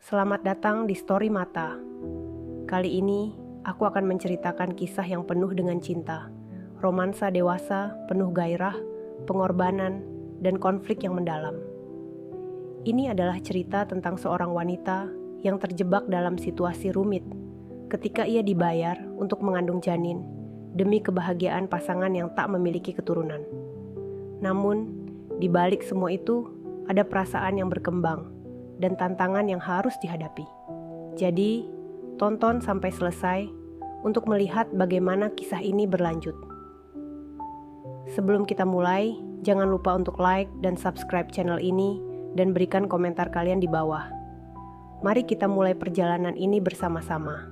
Selamat datang di Story Mata. Kali ini, aku akan menceritakan kisah yang penuh dengan cinta, romansa dewasa, penuh gairah, pengorbanan, dan konflik yang mendalam. Ini adalah cerita tentang seorang wanita yang terjebak dalam situasi rumit ketika ia dibayar untuk mengandung janin demi kebahagiaan pasangan yang tak memiliki keturunan. Namun, di balik semua itu, ada perasaan yang berkembang dan tantangan yang harus dihadapi. Jadi, tonton sampai selesai untuk melihat bagaimana kisah ini berlanjut. Sebelum kita mulai, jangan lupa untuk like dan subscribe channel ini dan berikan komentar kalian di bawah. Mari kita mulai perjalanan ini bersama-sama.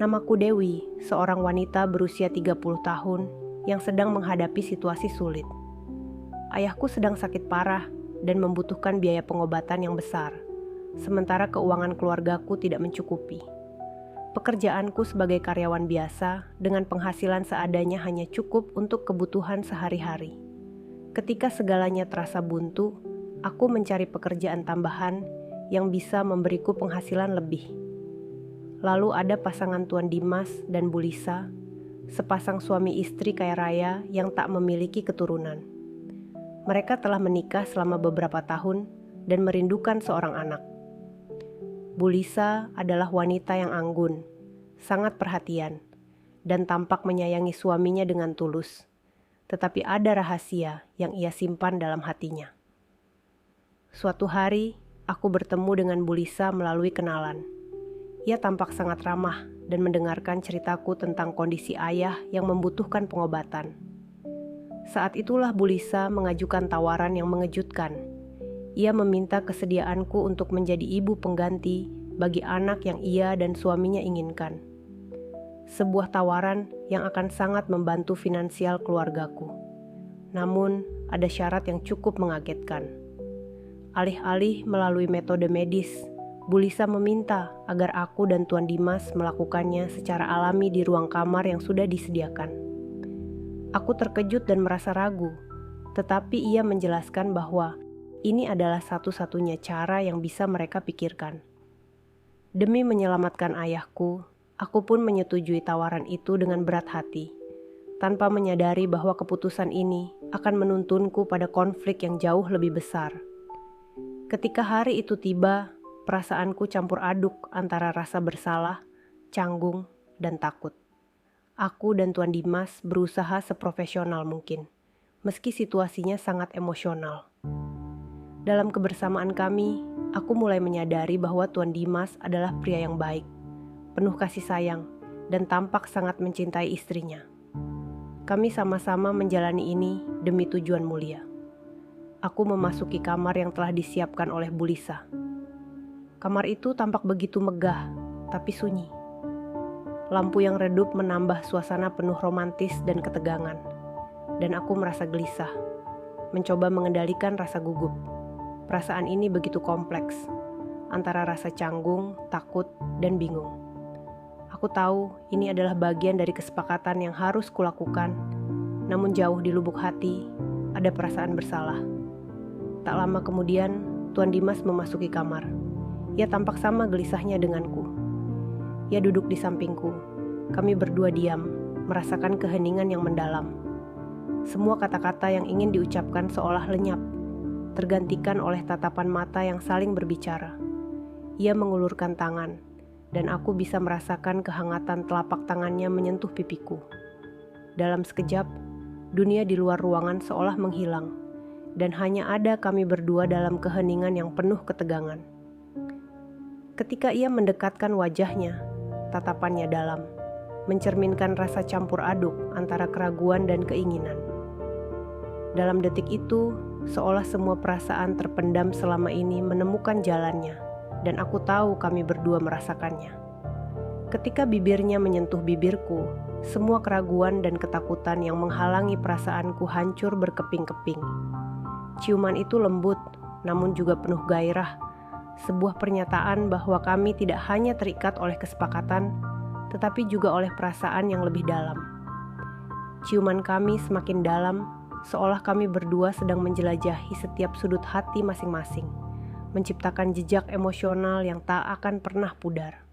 Namaku Dewi, seorang wanita berusia 30 tahun yang sedang menghadapi situasi sulit. Ayahku sedang sakit parah dan membutuhkan biaya pengobatan yang besar, sementara keuangan keluargaku tidak mencukupi. Pekerjaanku sebagai karyawan biasa dengan penghasilan seadanya hanya cukup untuk kebutuhan sehari-hari. Ketika segalanya terasa buntu, aku mencari pekerjaan tambahan yang bisa memberiku penghasilan lebih. Lalu ada pasangan Tuan Dimas dan Bu Lisa, sepasang suami istri kaya raya yang tak memiliki keturunan. Mereka telah menikah selama beberapa tahun dan merindukan seorang anak. Bu Lisa adalah wanita yang anggun, sangat perhatian, dan tampak menyayangi suaminya dengan tulus. Tetapi ada rahasia yang ia simpan dalam hatinya. Suatu hari, aku bertemu dengan Bu Lisa melalui kenalan. Ia tampak sangat ramah dan mendengarkan ceritaku tentang kondisi ayah yang membutuhkan pengobatan. Saat itulah Bu Lisa mengajukan tawaran yang mengejutkan. Ia meminta kesediaanku untuk menjadi ibu pengganti bagi anak yang ia dan suaminya inginkan. Sebuah tawaran yang akan sangat membantu finansial keluargaku. Namun, ada syarat yang cukup mengagetkan. Alih-alih melalui metode medis, Bu Lisa meminta agar aku dan Tuan Dimas melakukannya secara alami di ruang kamar yang sudah disediakan. Aku terkejut dan merasa ragu, tetapi ia menjelaskan bahwa ini adalah satu-satunya cara yang bisa mereka pikirkan. Demi menyelamatkan ayahku, aku pun menyetujui tawaran itu dengan berat hati, tanpa menyadari bahwa keputusan ini akan menuntunku pada konflik yang jauh lebih besar. Ketika hari itu tiba, perasaanku campur aduk antara rasa bersalah, canggung, dan takut. Aku dan Tuan Dimas berusaha seprofesional mungkin, meski situasinya sangat emosional. Dalam kebersamaan kami, aku mulai menyadari bahwa Tuan Dimas adalah pria yang baik, penuh kasih sayang, dan tampak sangat mencintai istrinya. Kami sama-sama menjalani ini demi tujuan mulia. Aku memasuki kamar yang telah disiapkan oleh Bu Lisa. Kamar itu tampak begitu megah, tapi sunyi. Lampu yang redup menambah suasana penuh romantis dan ketegangan, dan aku merasa gelisah, mencoba mengendalikan rasa gugup. Perasaan ini begitu kompleks, antara rasa canggung, takut, dan bingung. Aku tahu ini adalah bagian dari kesepakatan yang harus kulakukan, namun jauh di lubuk hati, ada perasaan bersalah. Tak lama kemudian, Tuan Dimas memasuki kamar. Ia tampak sama gelisahnya denganku. Ia duduk di sampingku. Kami berdua diam, merasakan keheningan yang mendalam. Semua kata-kata yang ingin diucapkan seolah lenyap, tergantikan oleh tatapan mata yang saling berbicara. Ia mengulurkan tangan, dan aku bisa merasakan kehangatan telapak tangannya menyentuh pipiku. Dalam sekejap, dunia di luar ruangan seolah menghilang, dan hanya ada kami berdua dalam keheningan yang penuh ketegangan. Ketika ia mendekatkan wajahnya, tatapannya dalam, mencerminkan rasa campur aduk antara keraguan dan keinginan. Dalam detik itu, seolah semua perasaan terpendam selama ini menemukan jalannya, dan aku tahu kami berdua merasakannya. Ketika bibirnya menyentuh bibirku, semua keraguan dan ketakutan yang menghalangi perasaanku hancur berkeping-keping. Ciuman itu lembut, namun juga penuh gairah, sebuah pernyataan bahwa kami tidak hanya terikat oleh kesepakatan, tetapi juga oleh perasaan yang lebih dalam. Ciuman kami semakin dalam, seolah kami berdua sedang menjelajahi setiap sudut hati masing-masing, menciptakan jejak emosional yang tak akan pernah pudar.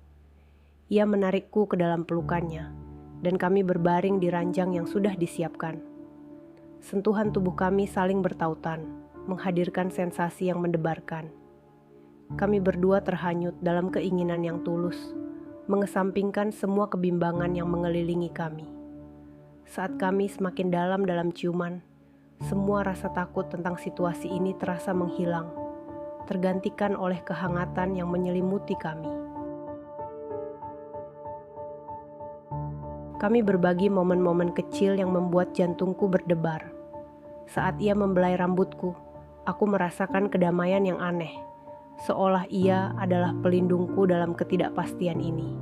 Ia menarikku ke dalam pelukannya, dan kami berbaring di ranjang yang sudah disiapkan. Sentuhan tubuh kami saling bertautan, menghadirkan sensasi yang mendebarkan. Kami berdua terhanyut dalam keinginan yang tulus, mengesampingkan semua kebimbangan yang mengelilingi kami. Saat kami semakin dalam ciuman, semua rasa takut tentang situasi ini terasa menghilang, tergantikan oleh kehangatan yang menyelimuti kami. Kami berbagi momen-momen kecil yang membuat jantungku berdebar. Saat ia membelai rambutku, aku merasakan kedamaian yang aneh, seolah ia adalah pelindungku dalam ketidakpastian ini.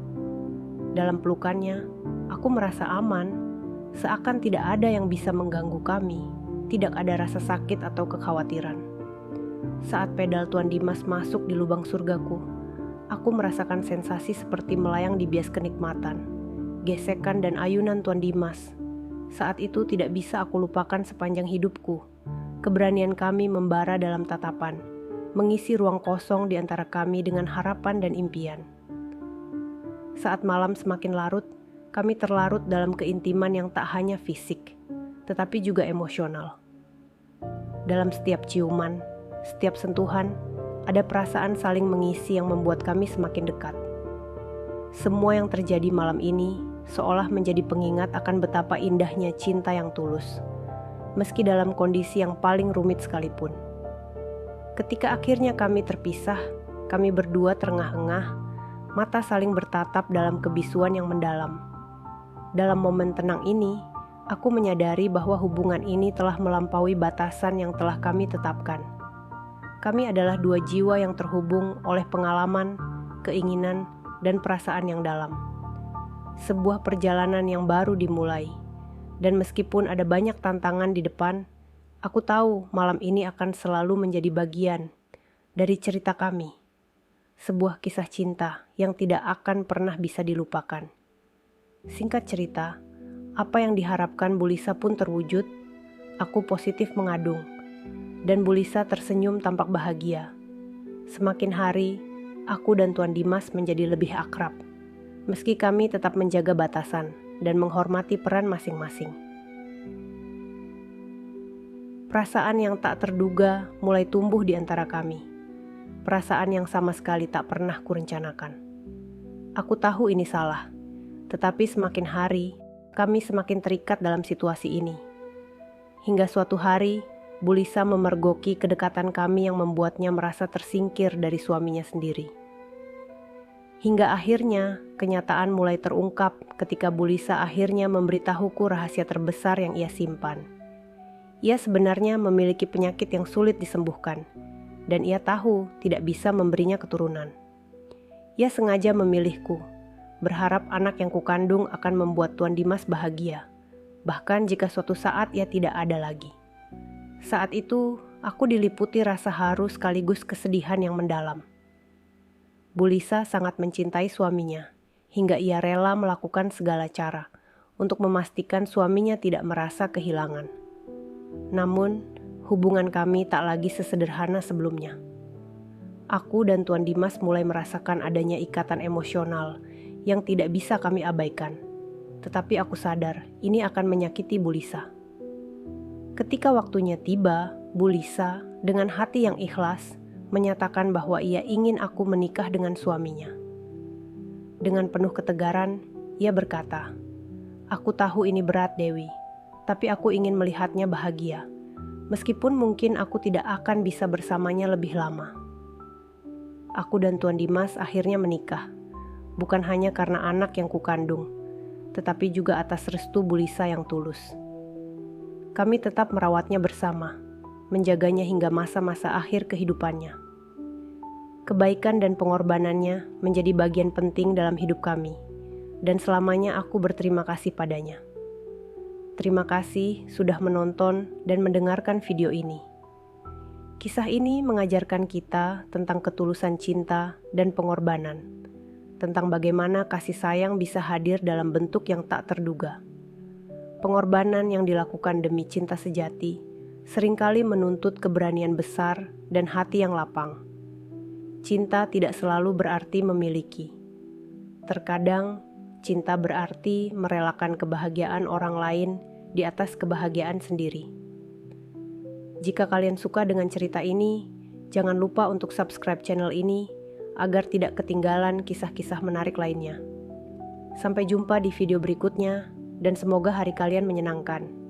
Dalam pelukannya, aku merasa aman, seakan tidak ada yang bisa mengganggu kami, tidak ada rasa sakit atau kekhawatiran. Saat pedal Tuan Dimas masuk di lubang surgaku, aku merasakan sensasi seperti melayang di bias kenikmatan. Gesekan dan ayunan Tuan Dimas. Saat itu tidak bisa aku lupakan sepanjang hidupku. Keberanian kami membara dalam tatapan, mengisi ruang kosong di antara kami dengan harapan dan impian. Saat malam semakin larut, kami terlarut dalam keintiman yang tak hanya fisik, tetapi juga emosional. Dalam setiap ciuman, setiap sentuhan, ada perasaan saling mengisi yang membuat kami semakin dekat. Semua yang terjadi malam ini seolah menjadi pengingat akan betapa indahnya cinta yang tulus, meski dalam kondisi yang paling rumit sekalipun. Ketika akhirnya kami terpisah, kami berdua terengah-engah, mata saling bertatap dalam kebisuan yang mendalam. Dalam momen tenang ini, aku menyadari bahwa hubungan ini telah melampaui batasan yang telah kami tetapkan. Kami adalah dua jiwa yang terhubung oleh pengalaman, keinginan, dan perasaan yang dalam. Sebuah perjalanan yang baru dimulai, dan meskipun ada banyak tantangan di depan, aku tahu malam ini akan selalu menjadi bagian dari cerita kami. Sebuah kisah cinta yang tidak akan pernah bisa dilupakan. Singkat cerita, apa yang diharapkan Bu Lisa pun terwujud. Aku positif mengadung, dan Bu Lisa tersenyum tampak bahagia. Semakin hari, aku dan Tuan Dimas menjadi lebih akrab, meski kami tetap menjaga batasan dan menghormati peran masing-masing. Perasaan yang tak terduga mulai tumbuh di antara kami. Perasaan yang sama sekali tak pernah kurencanakan. Aku tahu ini salah, tetapi semakin hari, kami semakin terikat dalam situasi ini. Hingga suatu hari, Bu Lisa memergoki kedekatan kami yang membuatnya merasa tersingkir dari suaminya sendiri. Hingga akhirnya, kenyataan mulai terungkap ketika Bu Lisa akhirnya memberitahuku rahasia terbesar yang ia simpan. Ia sebenarnya memiliki penyakit yang sulit disembuhkan, dan ia tahu tidak bisa memberinya keturunan. Ia sengaja memilihku, berharap anak yang kukandung akan membuat Tuan Dimas bahagia, bahkan jika suatu saat ia tidak ada lagi. Saat itu, aku diliputi rasa haru sekaligus kesedihan yang mendalam. Bu Lisa sangat mencintai suaminya, hingga ia rela melakukan segala cara untuk memastikan suaminya tidak merasa kehilangan. Namun, hubungan kami tak lagi sesederhana sebelumnya. Aku dan Tuan Dimas mulai merasakan adanya ikatan emosional yang tidak bisa kami abaikan. Tetapi aku sadar ini akan menyakiti Bu Lisa. Ketika waktunya tiba, Bu Lisa dengan hati yang ikhlas menyatakan bahwa ia ingin aku menikah dengan suaminya. Dengan penuh ketegaran, ia berkata, "Aku tahu ini berat, Dewi, tapi aku ingin melihatnya bahagia, meskipun mungkin aku tidak akan bisa bersamanya lebih lama." Aku dan Tuan Dimas akhirnya menikah, bukan hanya karena anak yang kukandung, tetapi juga atas restu Bu Lisa yang tulus. Kami tetap merawatnya bersama, menjaganya hingga masa-masa akhir kehidupannya. Kebaikan dan pengorbanannya menjadi bagian penting dalam hidup kami, dan selamanya aku berterima kasih padanya. Terima kasih sudah menonton dan mendengarkan video ini. Kisah ini mengajarkan kita tentang ketulusan cinta dan pengorbanan, tentang bagaimana kasih sayang bisa hadir dalam bentuk yang tak terduga. Pengorbanan yang dilakukan demi cinta sejati seringkali menuntut keberanian besar dan hati yang lapang. cinta tidak selalu berarti memiliki. Terkadang, cinta berarti merelakan kebahagiaan orang lain di atas kebahagiaan sendiri. Jika kalian suka dengan cerita ini, jangan lupa untuk subscribe channel ini agar tidak ketinggalan kisah-kisah menarik lainnya. Sampai jumpa di video berikutnya, dan semoga hari kalian menyenangkan.